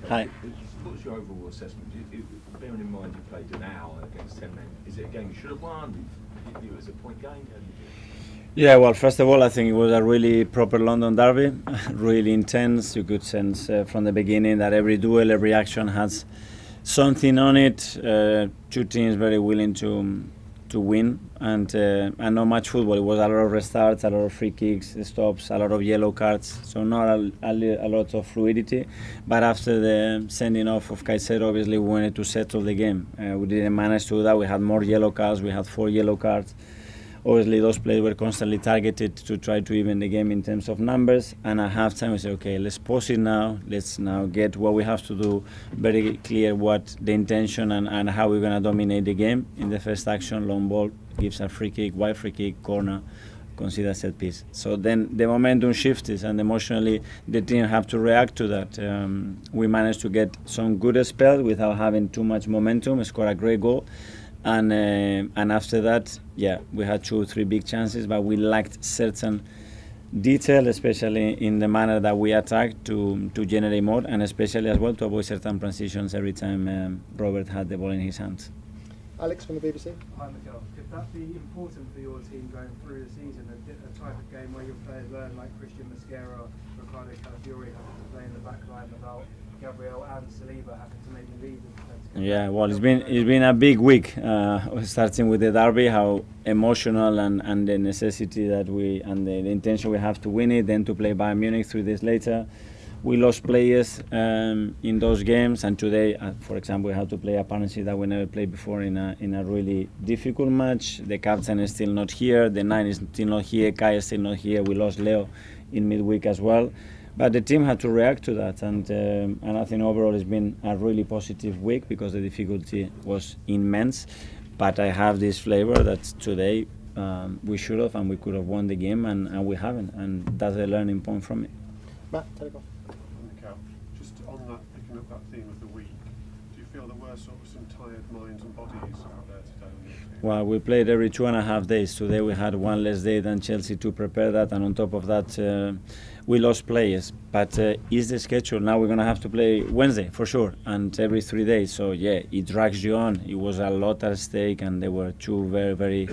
Hi. What's your overall assessment? Bearing in mind you played an hour against 10 men, is it a game you should have won? Do you view it as a point game? How do you do it? Yeah, well, first of all, I think it was a really proper London derby, really intense. You could sense from the beginning that every duel, every action has something on it. Two teams very willing to win, and not much football. It was a lot of restarts, a lot of free kicks, stops, a lot of yellow cards. So not a lot of fluidity. But after the sending off of Caicedo, obviously we wanted to settle the game. We didn't manage to do that. We had more yellow cards. We had 4 yellow cards. Obviously, those players were constantly targeted to try to even the game in terms of numbers. And at halftime, we said, okay, let's pause it now. Let's now get what we have to do, very clear what the intention and how we're going to dominate the game. In the first action, long ball gives a free kick, wide free kick, corner, consider set piece. So then the momentum shifts, and emotionally the team have to react to that. We managed to get some good spells without having too much momentum, score a great goal. And after that, yeah, we had 2 or 3 big chances, but we lacked certain detail, especially in the manner that we attacked to generate more, and especially as well to avoid certain transitions every time Robert had the ball in his hands. Alex from the BBC. Hi, Miguel. Could that be important for your team going through the season, a type of game where your players learn, like Christian Mosquera, Ricardo Calafiori having to play in the back line without Gabriel and Saliba having to maybe lead the defence? Yeah, well, it's been a big week, starting with the derby, how emotional and the necessity that we and the intention we have to win it, then to play Bayern Munich 3 days later. We lost players in those games, and today, for example, we have to play a partnership that we never played before in a really difficult match. The captain is still not here, the 9 is still not here, Kai is still not here. We lost Leo in midweek as well. But the team had to react to that, and I think overall it's been a really positive week because the difficulty was immense. But I have this flavor that today we should have and we could have won the game, and we haven't, and that's a learning point from it. Matt, take off. Mikael, just on that, picking up that theme of the week, do you feel there were sort of some tired minds and bodies out there today? Well, we played every 2.5 days. Today we had 1 less day than Chelsea to prepare that, and on top of that, we lost players. But is the schedule now? We're gonna have to play Wednesday for sure, and every 3 days. So yeah, it drags you on. It was a lot at stake, and there were 2 very, very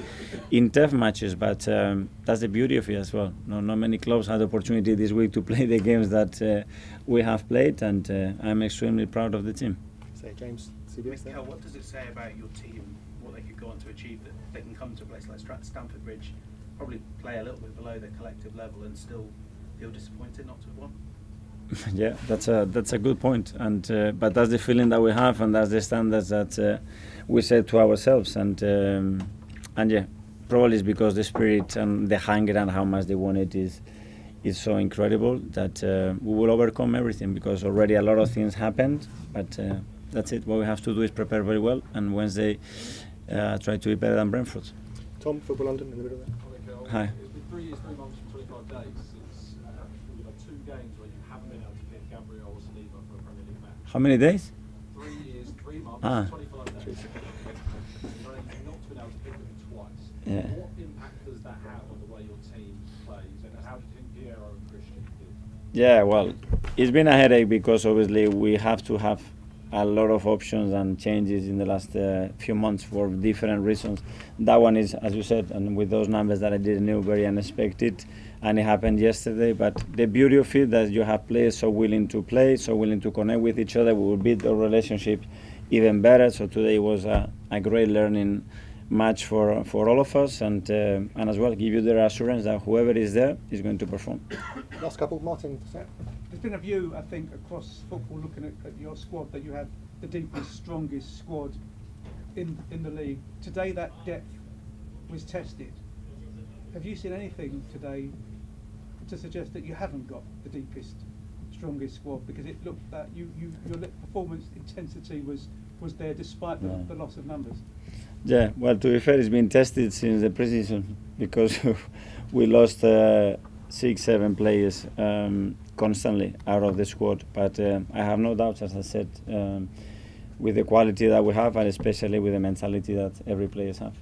in-depth matches. But that's the beauty of it as well. Not many clubs had the opportunity this week to play the games that we have played, and I'm extremely proud of the team. Say James, CBS. Mikael, what does it say about your team, what they could go on to achieve, that they can come to a place like Stamford Bridge, probably play a little bit below their collective level and still feel disappointed not to have won? Yeah, that's a good point, and but that's the feeling that we have, and that's the standards that we set to ourselves, and yeah, probably it's because the spirit and the hunger and how much they want it is so incredible that we will overcome everything, because already a lot of things happened, but that's it. What we have to do is prepare very well, and Wednesday try to be better than Brentford. Tom, Football London, in the middle there. Hi. It's been 3 years, 3 months, and 25 days since you've had 2 games where you haven't been able to pick Gabriel or Saliba for a Premier League match. How many days? 3 years, 3 months, 25 days. You've not been able to pick them twice. Yeah. What impact does that have on the way your team plays, and how do you think Piero and Christian did? Yeah, well, it's been a headache because obviously we have to have a lot of options and changes in the last few months for different reasons. That one is, as you said, and with those numbers that I didn't know, very unexpected, and it happened yesterday. But the beauty of it that you have players so willing to play, so willing to connect with each other, we will build the relationship even better. So today was a great learning match for all of us, and as well give you the assurance that whoever is there is going to perform. Last couple, Martin. There's been a view, I think, across football, looking at your squad, that you have the deepest, strongest squad in the league. Today, that depth was tested. Have you seen anything today to suggest that you haven't got the deepest, strongest squad? Because it looked that your performance intensity was there despite the loss of numbers. Yeah, well, to be fair, it's been tested since the pre-season because we lost 6-7 players constantly out of the squad. But I have no doubts, as I said, with the quality that we have, and especially with the mentality that every player have.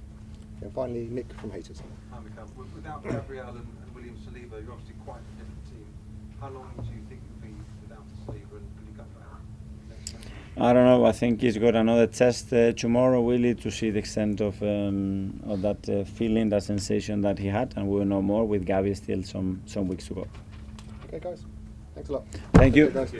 And finally, Nick from Haters. Hi, Mikael. Without Gabriel and William Saliba, you're obviously quite a different team. How long do you think you'll be without Saliba, and can you go back? I don't know. I think he's got another test tomorrow, really, to see the extent of that feeling, that sensation that he had, and we will know more with Gavi still some weeks to go. Okay, guys. Thanks a lot. Thank you. Okay, guys.